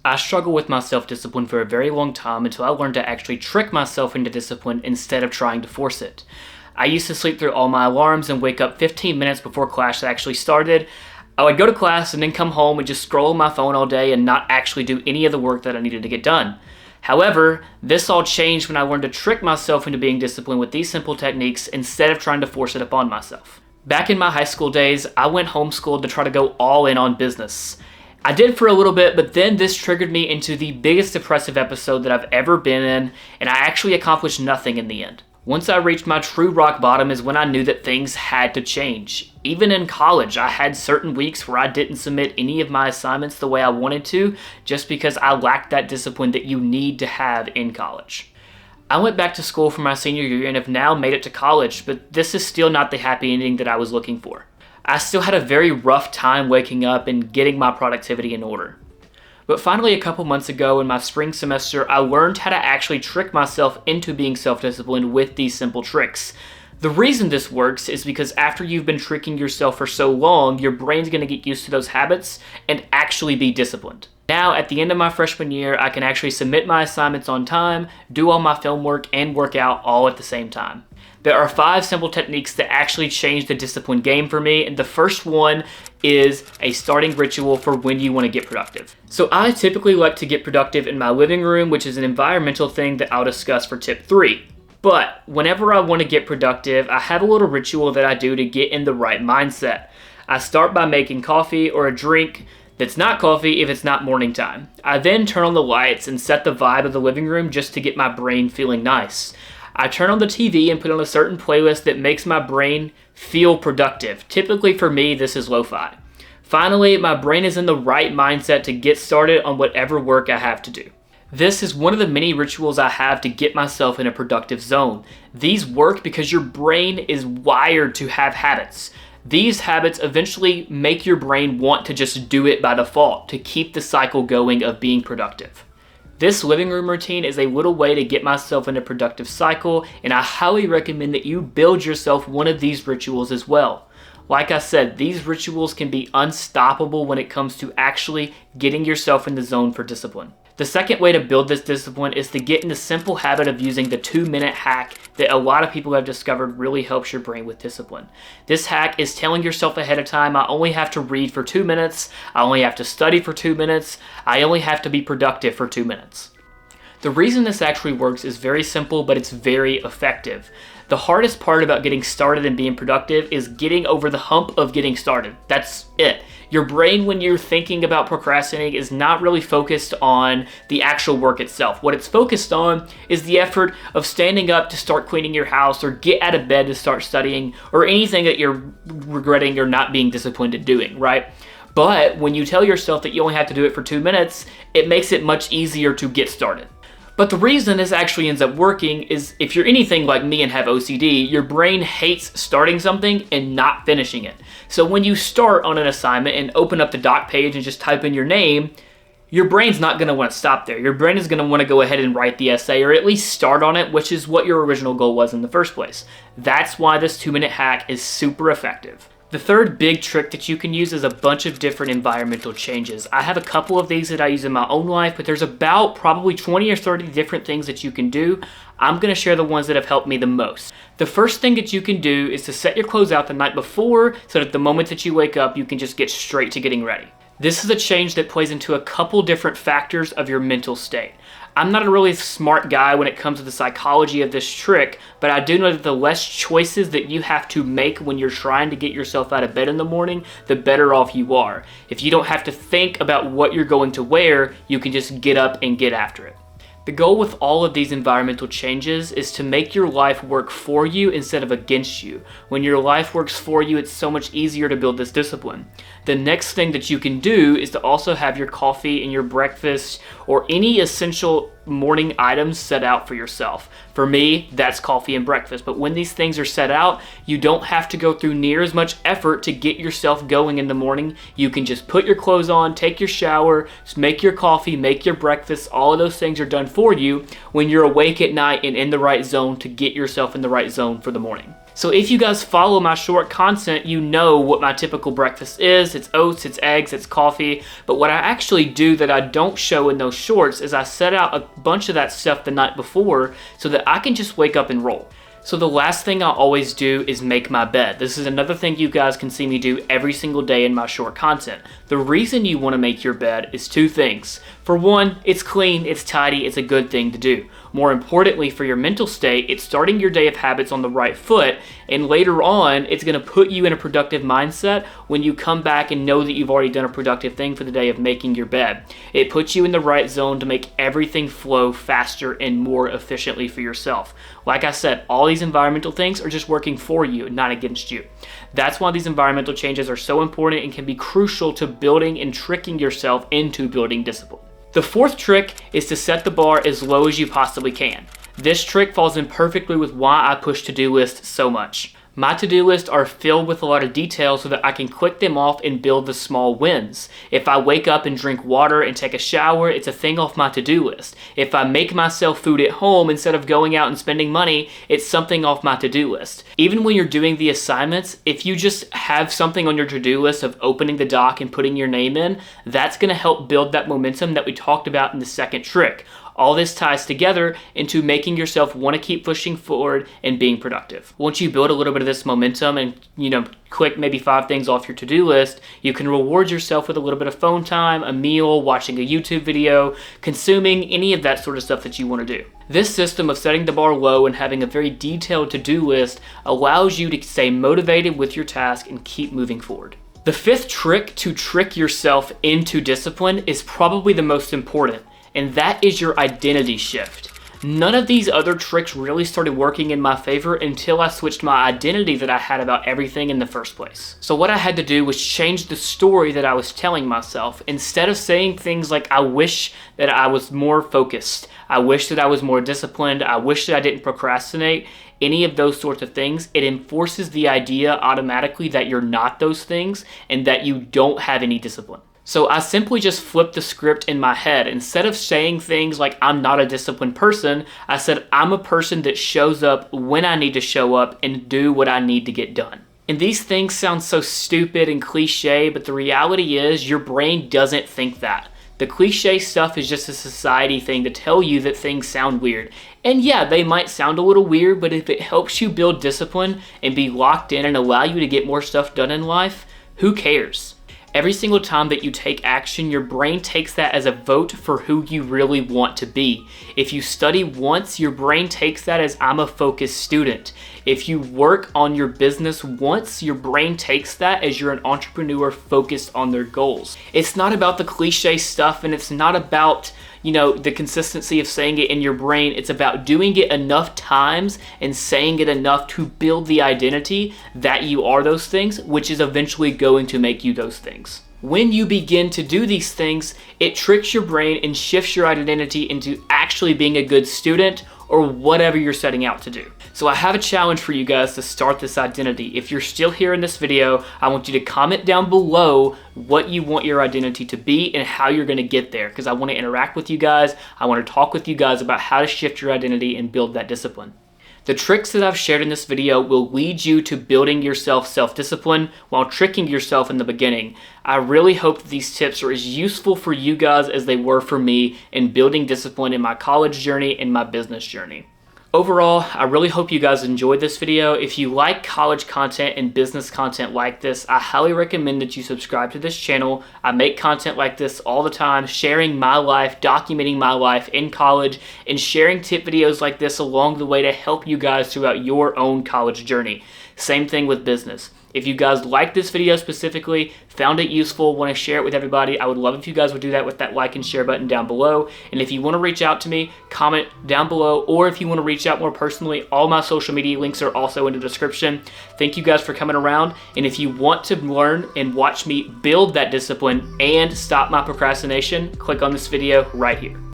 I struggled with my self-discipline for a very long time until I learned to actually trick myself into discipline instead of trying to force it. I used to sleep through all my alarms and wake up 15 minutes before class actually started. I would go to class and then come home and just scroll on my phone all day and not actually do any of the work that I needed to get done. However, this all changed when I learned to trick myself into being disciplined with these simple techniques instead of trying to force it upon myself. Back in my high school days, I went homeschooled to try to go all in on business. I did for a little bit, but then this triggered me into the biggest depressive episode that I've ever been in, and I actually accomplished nothing in the end. Once I reached my true rock bottom is when I knew that things had to change. Even in college, I had certain weeks where I didn't submit any of my assignments the way I wanted to, just because I lacked that discipline that you need to have in college. I went back to school for my senior year and have now made it to college, but this is still not the happy ending that I was looking for. I still had a very rough time waking up and getting my productivity in order. But finally, a couple months ago in my spring semester, I learned how to actually trick myself into being self-disciplined with these simple tricks. The reason this works is because after you've been tricking yourself for so long, your brain's going to get used to those habits and actually be disciplined. Now, at the end of my freshman year, I can actually submit my assignments on time, do all my film work, and work out all at the same time. There are 5 simple techniques that actually change the discipline game for me, and the first one is a starting ritual for when you want to get productive. So I typically like to get productive in my living room, which is an environmental thing that I'll discuss for tip 3. But whenever I want to get productive, I have a little ritual that I do to get in the right mindset. I start by making coffee or a drink that's not coffee if it's not morning time. I then turn on the lights and set the vibe of the living room just to get my brain feeling nice. I turn on the TV and put on a certain playlist that makes my brain feel productive. Typically for me, this is lo-fi. Finally, my brain is in the right mindset to get started on whatever work I have to do. This is one of the many rituals I have to get myself in a productive zone. These work because your brain is wired to have habits. These habits eventually make your brain want to just do it by default to keep the cycle going of being productive. This living room routine is a little way to get myself in a productive cycle, and I highly recommend that you build yourself one of these rituals as well. Like I said, these rituals can be unstoppable when it comes to actually getting yourself in the zone for discipline. The second way to build this discipline is to get in the simple habit of using the 2-minute hack that a lot of people have discovered really helps your brain with discipline. This hack is telling yourself ahead of time, I only have to read for 2 minutes, I only have to study for 2 minutes, I only have to be productive for 2 minutes. The reason this actually works is very simple, but it's very effective. The hardest part about getting started and being productive is getting over the hump of getting started. That's it. Your brain, when you're thinking about procrastinating, is not really focused on the actual work itself. What it's focused on is the effort of standing up to start cleaning your house or get out of bed to start studying or anything that you're regretting or not being disciplined at doing, right? But when you tell yourself that you only have to do it for 2 minutes, it makes it much easier to get started. But the reason this actually ends up working is if you're anything like me and have OCD, your brain hates starting something and not finishing it. So when you start on an assignment and open up the doc page and just type in your name, your brain's not going to want to stop there. Your brain is going to want to go ahead and write the essay or at least start on it, which is what your original goal was in the first place. That's why this 2-minute hack is super effective. The third big trick that you can use is a bunch of different environmental changes. I have a couple of these that I use in my own life, but there's about probably 20 or 30 different things that you can do. I'm going to share the ones that have helped me the most. The first thing that you can do is to set your clothes out the night before so that the moment that you wake up, you can just get straight to getting ready. This is a change that plays into a couple different factors of your mental state. I'm not a really smart guy when it comes to the psychology of this trick, but I do know that the less choices that you have to make when you're trying to get yourself out of bed in the morning, the better off you are. If you don't have to think about what you're going to wear, you can just get up and get after it. The goal with all of these environmental changes is to make your life work for you instead of against you. When your life works for you, it's so much easier to build this discipline. The next thing that you can do is to also have your coffee and your breakfast or any essential morning items set out for yourself. For me, that's coffee and breakfast. But when these things are set out, you don't have to go through near as much effort to get yourself going in the morning. You can just put your clothes on, take your shower, just make your coffee, make your breakfast. All of those things are done for you when you're awake at night and in the right zone to get yourself in the right zone for the morning. So if you guys follow my short content, you know what my typical breakfast is. It's oats, it's eggs, it's coffee. But what I actually do that I don't show in those shorts is I set out a bunch of that stuff the night before so that I can just wake up and roll. So the last thing I always do is make my bed. This is another thing you guys can see me do every single day in my short content. The reason you want to make your bed is two things. For one, it's clean, it's tidy, it's a good thing to do. More importantly, for your mental state, it's starting your day of habits on the right foot, and later on, it's going to put you in a productive mindset when you come back and know that you've already done a productive thing for the day of making your bed. It puts you in the right zone to make everything flow faster and more efficiently for yourself. Like I said, all these environmental things are just working for you, not against you. That's why these environmental changes are so important and can be crucial to building and tricking yourself into building discipline. The fourth trick is to set the bar as low as you possibly can. This trick falls in perfectly with why I push to-do lists so much. My to-do lists are filled with a lot of details so that I can click them off and build the small wins. If I wake up and drink water and take a shower, it's a thing off my to-do list. If I make myself food at home instead of going out and spending money, it's something off my to-do list. Even when you're doing the assignments, if you just have something on your to-do list of opening the doc and putting your name in, that's going to help build that momentum that we talked about in the second trick. All this ties together into making yourself want to keep pushing forward and being productive. Once you build a little bit of this momentum and, click maybe 5 things off your to-do list, you can reward yourself with a little bit of phone time, a meal, watching a YouTube video, consuming any of that sort of stuff that you want to do. This system of setting the bar low and having a very detailed to-do list allows you to stay motivated with your task and keep moving forward. The fifth trick to trick yourself into discipline is probably the most important, and that is your identity shift. None of these other tricks really started working in my favor until I switched my identity that I had about everything in the first place. So what I had to do was change the story that I was telling myself. Instead of saying things like, I wish that I was more focused, I wish that I was more disciplined, I wish that I didn't procrastinate, any of those sorts of things, it enforces the idea automatically that you're not those things and that you don't have any discipline. So I simply just flipped the script in my head. Instead of saying things like I'm not a disciplined person, I said I'm a person that shows up when I need to show up and do what I need to get done. And these things sound so stupid and cliche, but the reality is your brain doesn't think that. The cliche stuff is just a society thing to tell you that things sound weird. And yeah, they might sound a little weird, but if it helps you build discipline and be locked in and allow you to get more stuff done in life, who cares? Every single time that you take action, your brain takes that as a vote for who you really want to be. If you study once, your brain takes that as I'm a focused student. If you work on your business once, your brain takes that as you're an entrepreneur focused on their goals. It's not about the cliche stuff, and it's not about the consistency of saying it in your brain. It's about doing it enough times and saying it enough to build the identity that you are those things, which is eventually going to make you those things. When you begin to do these things, it tricks your brain and shifts your identity into actually being a good student or whatever you're setting out to do. So I have a challenge for you guys to start this identity. If you're still here in this video, I want you to comment down below what you want your identity to be and how you're gonna get there, because I wanna interact with you guys. I wanna talk with you guys about how to shift your identity and build that discipline. The tricks that I've shared in this video will lead you to building yourself self-discipline while tricking yourself in the beginning. I really hope that these tips are as useful for you guys as they were for me in building discipline in my college journey and my business journey. Overall, I really hope you guys enjoyed this video. If you like college content and business content like this, I highly recommend that you subscribe to this channel. I make content like this all the time, sharing my life, documenting my life in college, and sharing tip videos like this along the way to help you guys throughout your own college journey. Same thing with business. If you guys like this video specifically, found it useful, want to share it with everybody, I would love if you guys would do that with that like and share button down below. And if you want to reach out to me, comment down below, or if you want to reach out more personally, all my social media links are also in the description. Thank you guys for coming around. And if you want to learn and watch me build that discipline and stop my procrastination, click on this video right here.